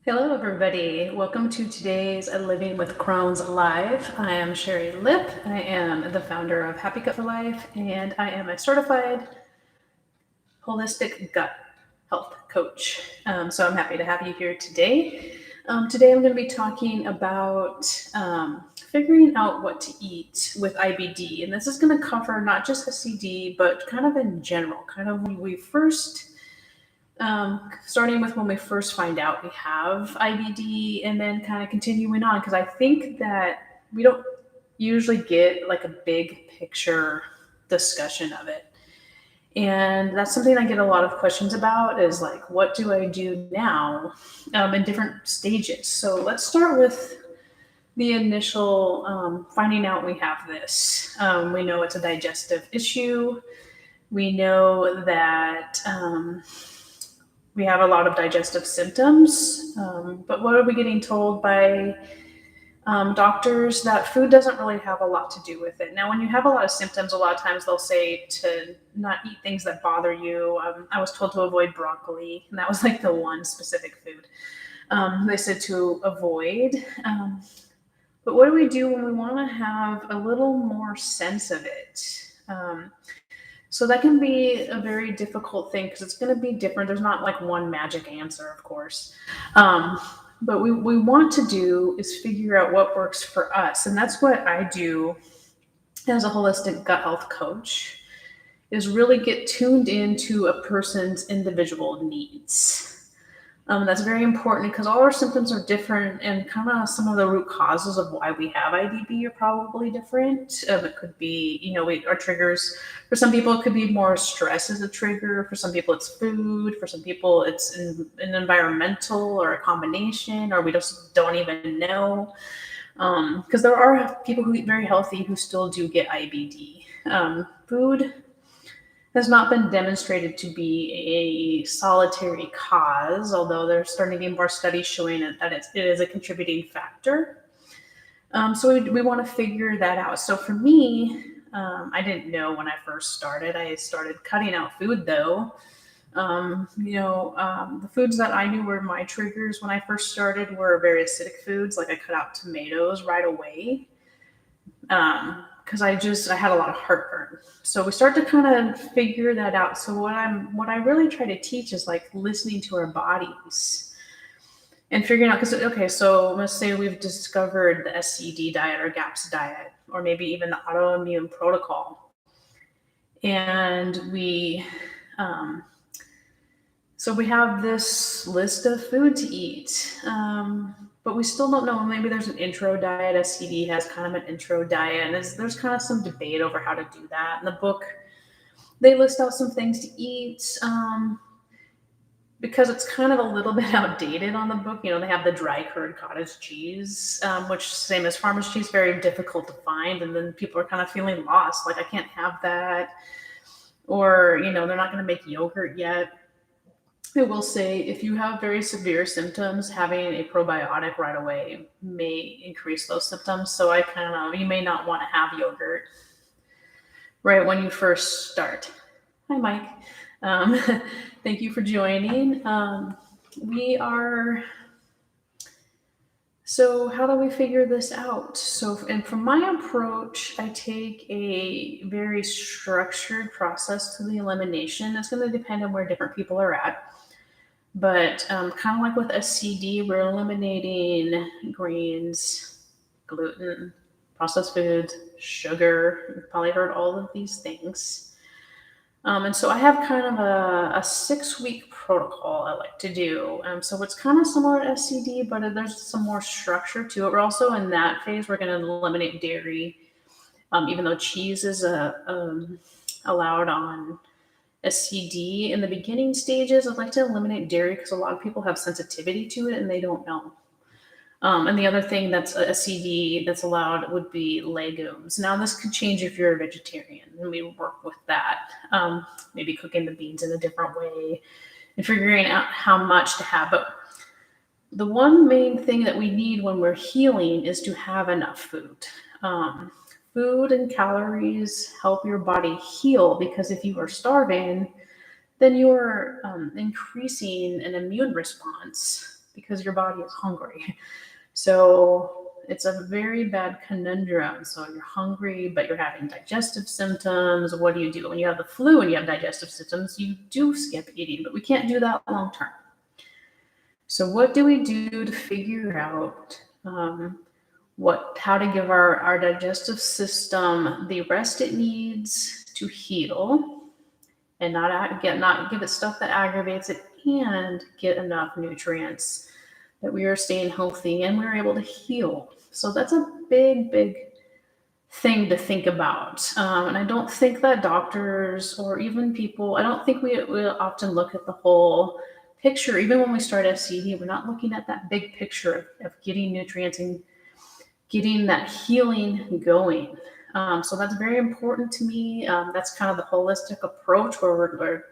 Hello, everybody. Welcome to today's Living with Crohn's Live. I am Sherry Lip. I am the founder of Happy Gut for Life, and I am a certified holistic gut health coach. So I'm happy to have you here today. Today, I'm going to be talking about figuring out what to eat with IBD. And this is going to cover not just SCD, but kind of in general, kind of when we first starting with when we first find out we have IBD and then kind of continuing on, because I think that we don't usually get like a big picture discussion of it. And that's something I get a lot of questions about is like, what do I do now in different stages? So let's start with the initial finding out we have this. We know it's a digestive issue. We know that we have a lot of digestive symptoms, but what are we getting told by doctors? That food doesn't really have a lot to do with it. Now, when you have a lot of symptoms, a lot of times they'll say to not eat things that bother you. I was told to avoid broccoli, and that was like the one specific food they said to avoid. But what do we do when we want to have a little more sense of it? So that can be a very difficult thing because it's going to be different. There's not like one magic answer, of course. But we want to do is figure out what works for us. And that's what I do as a holistic gut health coach, is really get tuned into a person's individual needs. That's very important because all our symptoms are different, and kind of some of the root causes of why we have IBD are probably different. It could be, our triggers. For some people, it could be more stress as a trigger. For some people, it's food. For some people, it's an environmental or a combination, or we just don't even know. Because there are people who eat very healthy who still do get IBD. Food has not been demonstrated to be a solitary cause, although there's starting to be more studies showing that it is a contributing factor. So we want to figure that out. So for me, I didn't know when I first started. I started cutting out food, though. The foods that I knew were my triggers when I first started were very acidic foods. Like I cut out tomatoes right away. Because I had a lot of heartburn. So we start to kind of figure that out. So what I really try to teach is like listening to our bodies and figuring out, so let's say we've discovered the SCD diet or GAPS diet, or maybe even the autoimmune protocol. And so we have this list of food to eat. But we still don't know. Maybe there's an intro diet. SCD has kind of an intro diet, and there's kind of some debate over how to do that. In the book, they list out some things to eat because it's kind of a little bit outdated on the book. They have the dry cured cottage cheese, which, same as farmer's cheese, very difficult to find. And then people are kind of feeling lost, like I can't have that. Or, they're not going to make yogurt yet. I will say, if you have very severe symptoms, having a probiotic right away may increase those symptoms. So you may not want to have yogurt right when you first start. Hi, Mike. Thank you for joining. So how do we figure this out? And from my approach, I take a very structured process to the elimination. It's going to depend on where different people are at. But kind of like with SCD, we're eliminating grains, gluten, processed foods, sugar. You've probably heard all of these things. And so I have kind of a 6-week protocol I like to do. So it's kind of similar to SCD, but there's some more structure to it. We're also in that phase, we're going to eliminate dairy, even though cheese is allowed on SCD. In the beginning stages, I'd like to eliminate dairy because a lot of people have sensitivity to it and they don't know. And the other thing that's a SCD that's allowed would be legumes. Now, this could change if you're a vegetarian, and we work with that. Maybe cooking the beans in a different way and figuring out how much to have. But the one main thing that we need when we're healing is to have enough food. Food and calories help your body heal, because if you are starving, then you're increasing an immune response because your body is hungry. So it's a very bad conundrum. So you're hungry, but you're having digestive symptoms. What do you do? When you have the flu and you have digestive symptoms, you do skip eating, but we can't do that long term. So what do we do to figure out how to give our digestive system the rest it needs to heal and not give it stuff that aggravates it, and get enough nutrients that we are staying healthy and we're able to heal. So that's a big thing to think about. And I don't think that doctors or even people, I don't think we often look at the whole picture. Even when we start SCD, we're not looking at that big picture of getting nutrients and getting that healing going. So that's very important to me. That's kind of the holistic approach where we're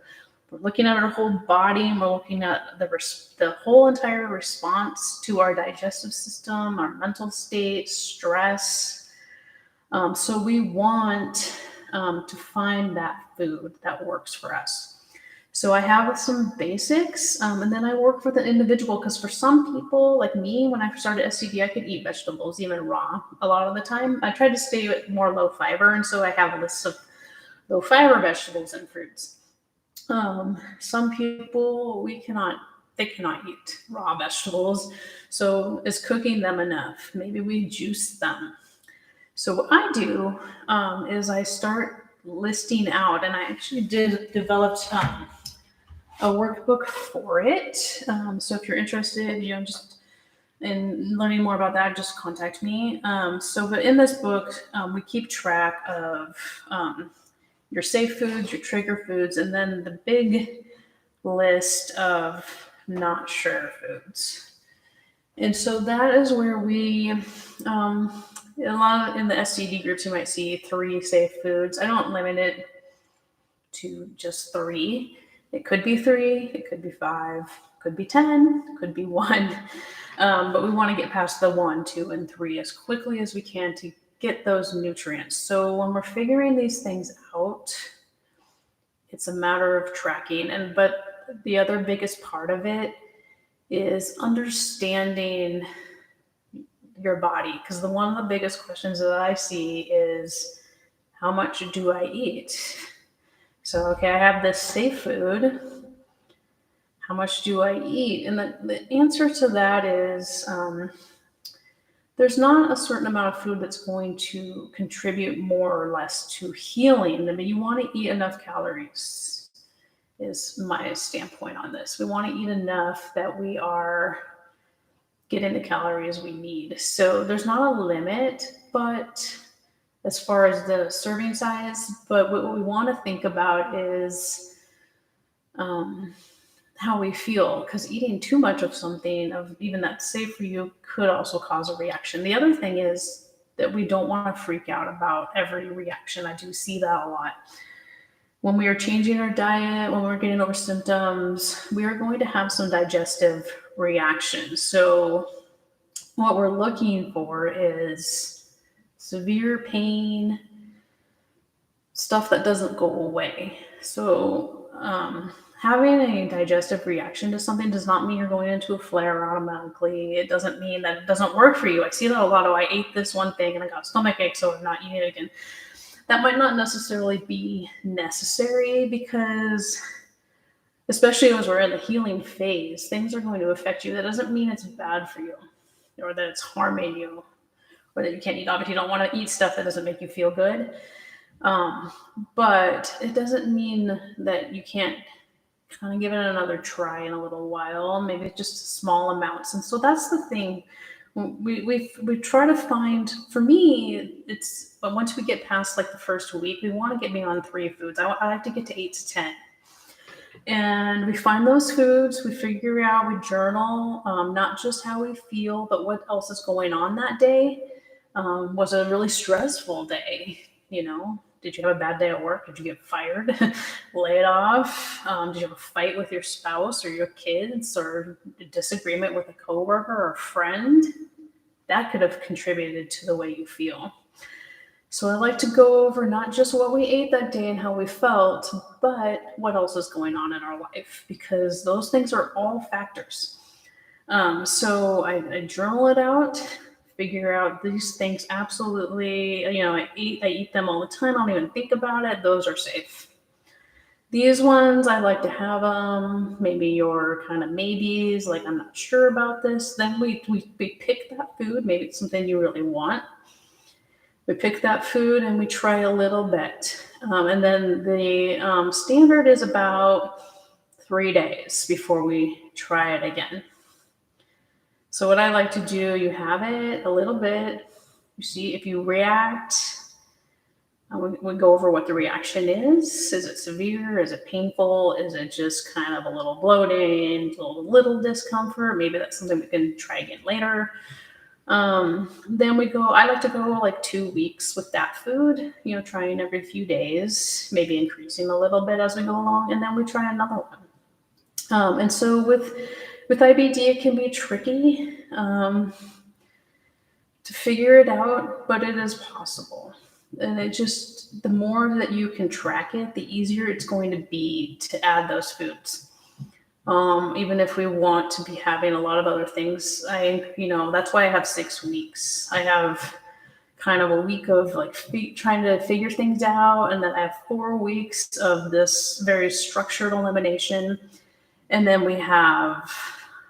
looking at our whole body, and we're looking at the whole entire response to our digestive system, our mental state, stress. So we want to find that food that works for us. So I have some basics, and then I work with an individual, because for some people like me, when I started SCD, I could eat vegetables, even raw, a lot of the time. I tried to stay with more low fiber, and so I have a list of low fiber vegetables and fruits. Some people, they cannot eat raw vegetables. So is cooking them enough? Maybe we juice them. So what I do is I start listing out, and I actually developed a workbook for it. So if you're interested, just in learning more about that, just contact me. But in this book, we keep track of your safe foods, your trigger foods, and then the big list of not sure foods. And so that is where we, a lot in the SCD groups, you might see 3 safe foods. I don't limit it to just 3. It could be 3, it could be 5, could be 10, could be 1. But we want to get past the 1, 2, and 3 as quickly as we can to get those nutrients. So when we're figuring these things out, it's a matter of tracking. But the other biggest part of it is understanding your body, because one of the biggest questions that I see is, how much do I eat? So, okay, I have this safe food. How much do I eat? And the answer to that is there's not a certain amount of food that's going to contribute more or less to healing. I mean, you want to eat enough calories, is my standpoint on this. We want to eat enough that we are getting the calories we need. So there's not a limit, but as far as the serving size, but what we want to think about is how we feel, because eating too much of something, of even that's safe for you, could also cause a reaction. The other thing is that we don't want to freak out about every reaction. I do see that a lot. When we are changing our diet, when we're getting over symptoms, we are going to have some digestive reactions. So what we're looking for is severe pain, stuff that doesn't go away. So having a digestive reaction to something does not mean you're going into a flare automatically. It doesn't mean that it doesn't work for you. I see that a lot. Oh, I ate this one thing and I got a stomach ache, so I'm not eating it again. That might not necessarily be necessary, because especially as we're in the healing phase, things are going to affect you. That doesn't mean it's bad for you or that it's harming you or that you can't eat. Obviously, you don't want to eat stuff that doesn't make you feel good. But it doesn't mean that you can't kind of give it another try in a little while, maybe just small amounts. And so that's the thing. We try to find, for me, it's once we get past like the first week, we want to get beyond 3 foods. I like to get to 8 to 10. And we find those foods, we figure out, we journal, not just how we feel, but what else is going on that day. Was it a really stressful day? Did you have a bad day at work? Did you get fired? Lay it off? Did you have a fight with your spouse or your kids, or a disagreement with a coworker or friend? That could have contributed to the way you feel. So I like to go over not just what we ate that day and how we felt, but what else is going on in our life, because those things are all factors. So I journal it out, figure out these things absolutely, I eat them all the time. I don't even think about it. Those are safe. These ones, I like to have them. Maybe your kind of maybes, like I'm not sure about this. Then we pick that food. Maybe it's something you really want. We pick that food and we try a little bit. And then the standard is about 3 days before we try it again. So what I like to do, you have it a little bit. You see if you react. We go over what the reaction is. Is it severe? Is it painful? Is it just kind of a little bloating, a little discomfort? Maybe that's something we can try again later. Then I like to go like 2 weeks with that food, trying every few days, maybe increasing a little bit as we go along, and then we try another one. And so with IBD, it can be tricky to figure it out, but it is possible. And the more that you can track it, the easier it's going to be to add those foods. Even if we want to be having a lot of other things, that's why I have 6 weeks. I have kind of a week of like trying to figure things out, and then I have 4 weeks of this very structured elimination, and then we have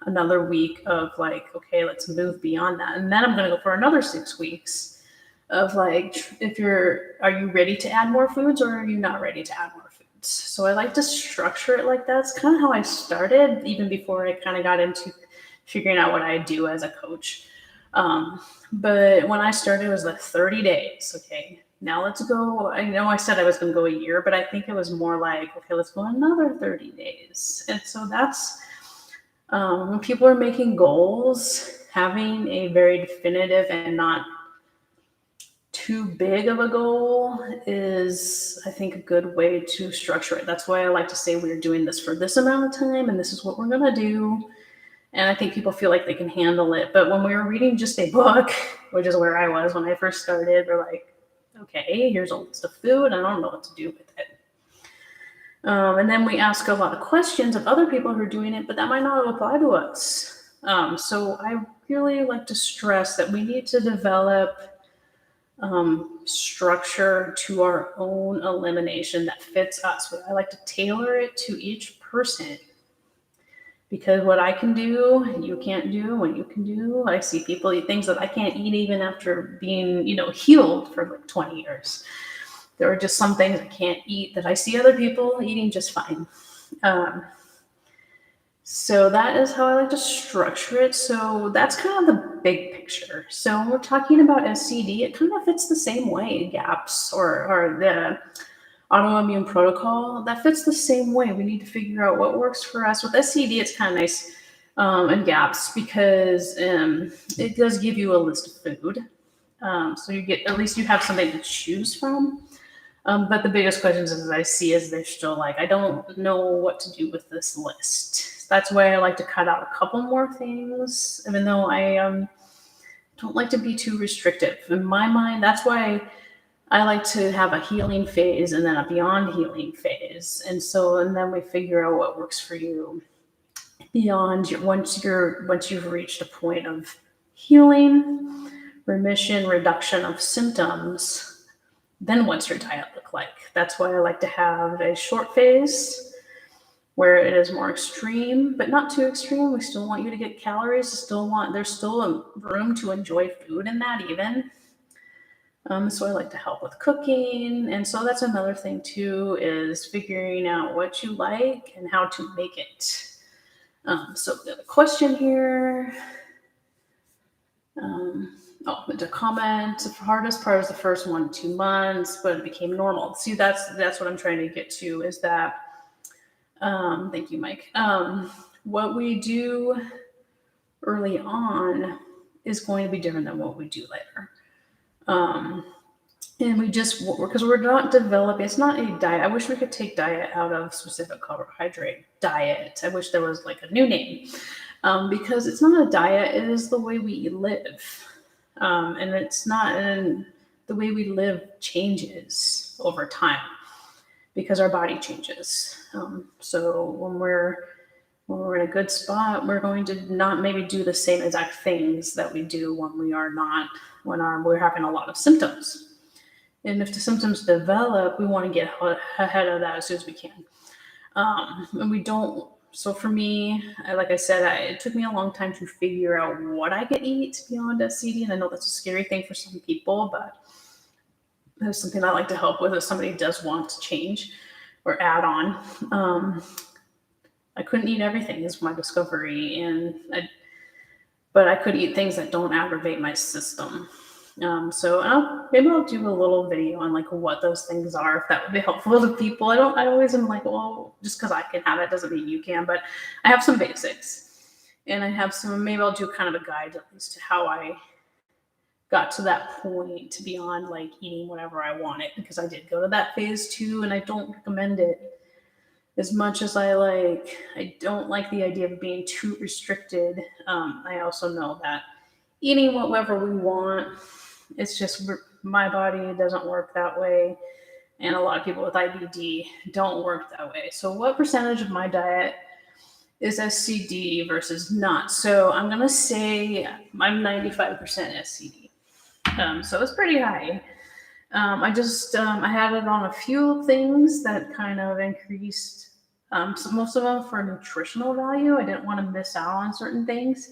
another week of like, okay, let's move beyond that, and then I'm going to go for another 6 weeks of like, are you ready to add more foods, or are you not ready to add more foods? So I like to structure it like that. It's kind of how I started, even before I kind of got into figuring out what I do as a coach. But when I started, it was like 30 days. Okay, now let's go. I know I said I was going to go a year, but I think it was more like, okay, let's go another 30 days. And so that's when people are making goals, having a very definitive and not too big of a goal is, I think, a good way to structure it. That's why I like to say we're doing this for this amount of time and this is what we're going to do. And I think people feel like they can handle it. But when we were reading just a book, which is where I was when I first started, we're like, okay, here's a list of food. I don't know what to do with it. And then we ask a lot of questions of other people who are doing it, but that might not apply to us. So I really like to stress that we need to develop structure to our own elimination that fits us. I like to tailor it to each person, because what I can do, you can't do. What you can do, I see people eat things that I can't eat even after being, healed for like 20 years. There are just some things I can't eat that I see other people eating just fine. So that is how I like to structure it. So that's kind of the big picture. So when we're talking about SCD, it kind of fits the same way. GAPS or the autoimmune protocol, that fits the same way. We need to figure out what works for us. With SCD, it's kind of nice, and GAPS, because it does give you a list of food. So at least you have something to choose from. But the biggest questions I see is they're still like, I don't know what to do with this list. That's why I like to cut out a couple more things, even though I don't like to be too restrictive. In my mind, that's why I like to have a healing phase and then a beyond healing phase. And then we figure out what works for you beyond once you've reached a point of healing, remission, reduction of symptoms. Then what's your diet look like? That's why I like to have a short phase where it is more extreme, but not too extreme. We still want you to get calories. There's still a room to enjoy food in that even. So I like to help with cooking. And so that's another thing too, is figuring out what you like and how to make it. So the question here, the comment, the hardest part is the first 1 to 2 months, but it became normal. See, that's what I'm trying to get to, is that, thank you, Mike. What we do early on is going to be different than what we do later. And because we're not developing, it's not a diet. I wish we could take diet out of specific carbohydrate diet. I wish there was like a new name, because it's not a diet. It is the way we live. And the way we live changes over time because our body changes. So when we're when we're in a good spot, we're going to not maybe do the same exact things that we do when we are not, we're having a lot of symptoms. And if the symptoms develop, we want to get ahead of that as soon as we can. And we don't. So for me, like I said, it took me a long time to figure out what I could eat beyond SCD. And I know that's a scary thing for some people, but that's something I like to help with if somebody does want to change or add on. I couldn't eat everything is my discovery, but I could eat things that don't aggravate my system. So maybe I'll do a little video on like what those things are, if that would be helpful to people. I always am like, well, just because I can have it doesn't mean you can, but I have some basics, and I have some. Maybe I'll do kind of a guide at least to how I got to that point beyond like eating whatever I wanted, because I did go to that phase too, and I don't recommend it. As much as I don't like the idea of being too restricted. I also know that eating whatever we want, it's just my body doesn't work that way. And a lot of people with IBD don't work that way. So, what percentage of my diet is SCD versus not? So, I'm going to say I'm 95% SCD. So, it's pretty high. I had it on a few things that kind of increased. So most of them for nutritional value. I didn't want to miss out on certain things.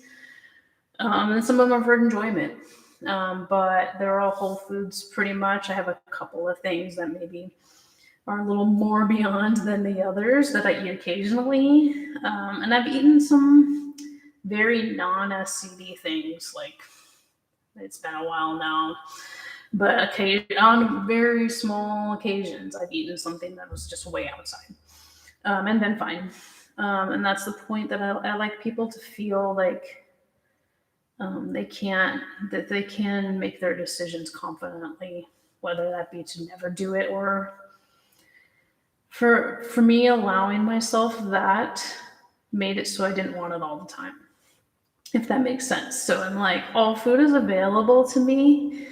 And some of them are for enjoyment. But they're all whole foods pretty much. I have a couple of things that maybe are a little more beyond than the others that I eat occasionally. And I've eaten some very non-SCD things, like it's been a while now. But on very small occasions, I've eaten something that was just way outside. And been fine. And that's the point that I like people to feel like they can make their decisions confidently, whether that be to never do it or for me, allowing myself that made it so I didn't want it all the time, if that makes sense. So I'm like, all food is available to me.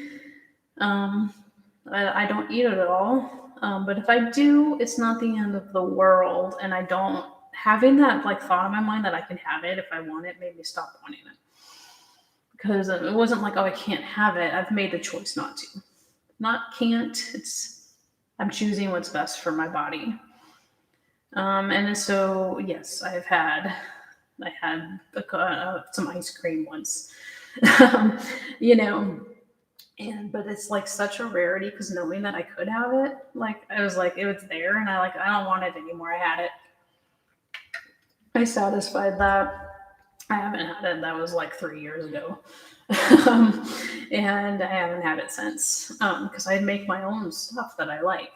I don't eat it at all. But if I do, it's not the end of the world. And I don't, having that like thought in my mind that I can have it if I want it made me stop wanting it. Because it wasn't like, oh, I can't have it. I've made the choice not to. Not can't, I'm choosing what's best for my body. And so, yes, I had some ice cream once, but it's like such a rarity, because knowing that I could have it, like I was like, it was there, and I don't want it anymore. I had it. I satisfied that. I haven't had it. That was like 3 years ago. And I haven't had it since, because I make my own stuff that I like.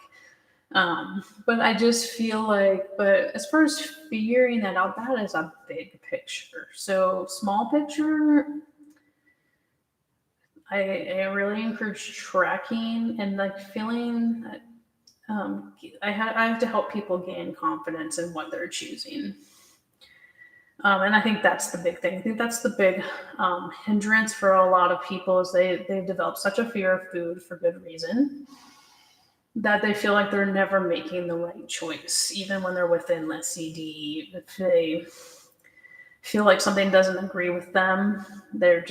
But I just feel like, but as far as figuring that out, that is a big picture. So small picture, I really encourage tracking and like feeling that I have to help people gain confidence in what they're choosing. And I think that's the big thing. I think that's the big hindrance for a lot of people, is they've developed such a fear of food for good reason, that they feel like they're never making the right choice, even when they're within SCD. If they feel like something doesn't agree with them, they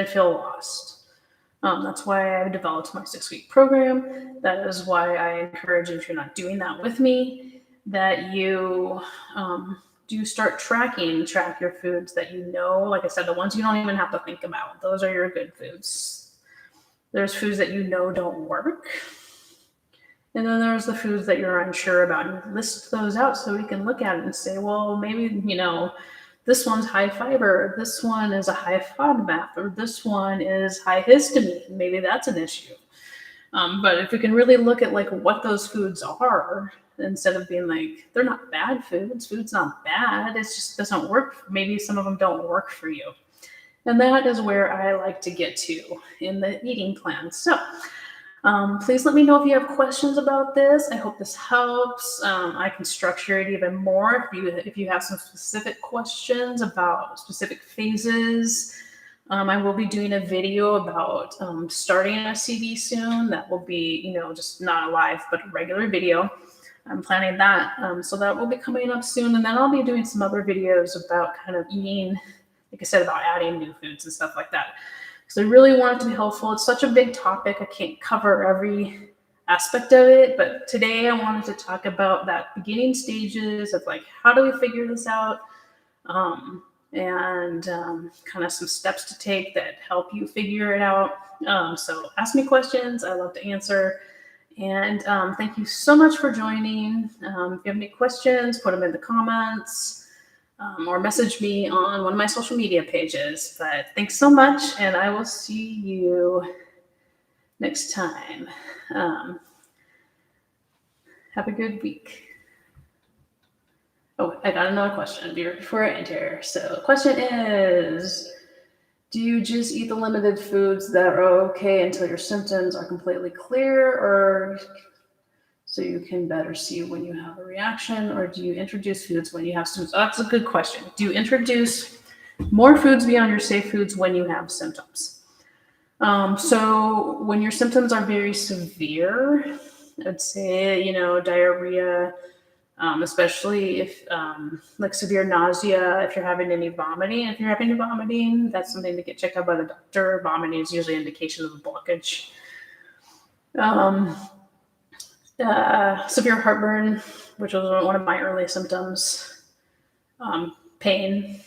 feel lost. That's why I've developed my 6-week program. That is why I encourage you, if you're not doing that with me, that you do start track your foods that you know. Like I said, the ones you don't even have to think about. Those are your good foods. There's foods that you know don't work. And then there's the foods that you're unsure about. And list those out so we can look at it and say, well, maybe, this one's high fiber, this one is a high FODMAP, or this one is high histamine. Maybe that's an issue. But if we can really look at like what those foods are, instead of being like, they're not bad foods, food's not bad, it just doesn't work. Maybe some of them don't work for you. And that is where I like to get to in the eating plan. So please let me know if you have questions about this. I hope this helps. I can structure it even more if you have some specific questions about specific phases. I will be doing a video about starting a SCD soon. That will be, just not a live, but a regular video. I'm planning that. So that will be coming up soon. And then I'll be doing some other videos about kind of eating, like I said, about adding new foods and stuff like that. So I really want it to be helpful. It's such a big topic. I can't cover every aspect of it, but today I wanted to talk about that beginning stages of like, how do we figure this out? And kind of some steps to take that help you figure it out. So ask me questions. I love to answer. And thank you so much for joining. If you have any questions, put them in the comments or message me on one of my social media pages. But thanks so much, and I will see you next time. Have a good week. Oh, I got another question before I end here. So, question is, do you just eat the limited foods that are okay until your symptoms are completely clear, or so you can better see when you have a reaction, or do you introduce foods when you have symptoms? Oh, that's a good question. Do you introduce more foods beyond your safe foods when you have symptoms? So when your symptoms are very severe, I'd say, diarrhea, especially if like severe nausea, if you're having any vomiting. If you're having any vomiting, that's something to get checked out by the doctor. Vomiting is usually an indication of a blockage. Severe heartburn, which was one of my early symptoms. Pain.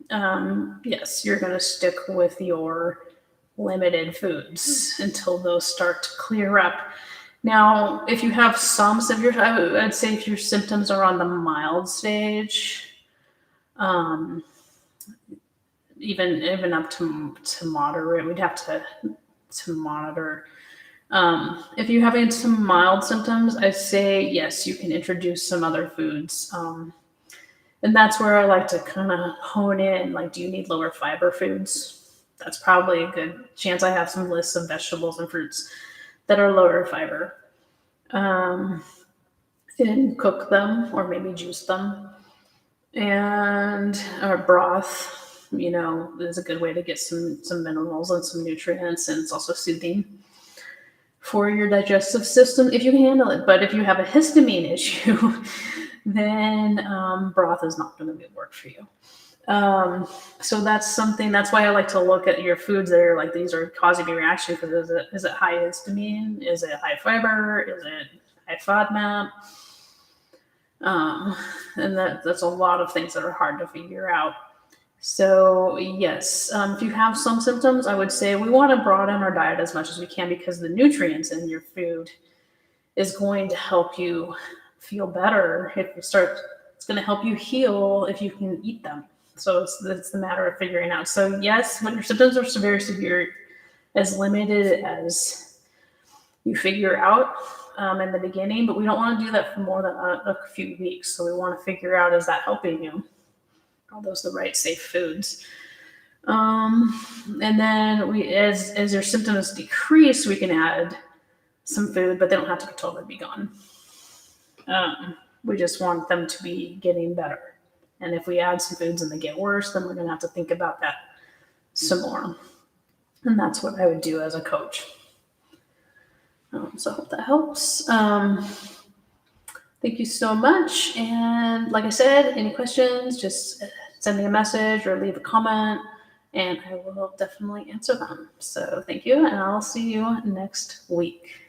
Yes, you're going to stick with your limited foods until those start to clear up. Now, if you have some severe, I'd say if your symptoms are on the mild stage, even up to moderate, we'd have to monitor. If you're having some mild symptoms, I say yes, you can introduce some other foods. And that's where I like to kind of hone in. Like, do you need lower fiber foods? That's probably a good chance. I have some lists of vegetables and fruits that are lower fiber. And cook them or maybe juice them. And our broth, is a good way to get some minerals and some nutrients, and it's also soothing for your digestive system if you can handle it. But if you have a histamine issue, then broth is not going to work for you. So that's why I like to look at your foods that are like, these are causing a reaction, because is it high histamine? Is it high fiber? Is it high FODMAP? And that's a lot of things that are hard to figure out. So yes, if you have some symptoms, I would say we want to broaden our diet as much as we can, because the nutrients in your food is going to help you feel better. It's going to help you heal if you can eat them. So it's the matter of figuring out. So yes, when your symptoms are very severe, as limited as you figure out in the beginning, but we don't want to do that for more than a few weeks. So we want to figure out, is that helping you? Are those the right safe foods? And then as your symptoms decrease, we can add some food, but they don't have to totally be gone. We just want them to be getting better. And if we add some foods and they get worse, then we're going to have to think about that some more. And that's what I would do as a coach. So I hope that helps. Thank you so much. And like I said, any questions, just send me a message or leave a comment, and I will definitely answer them. So thank you, and I'll see you next week.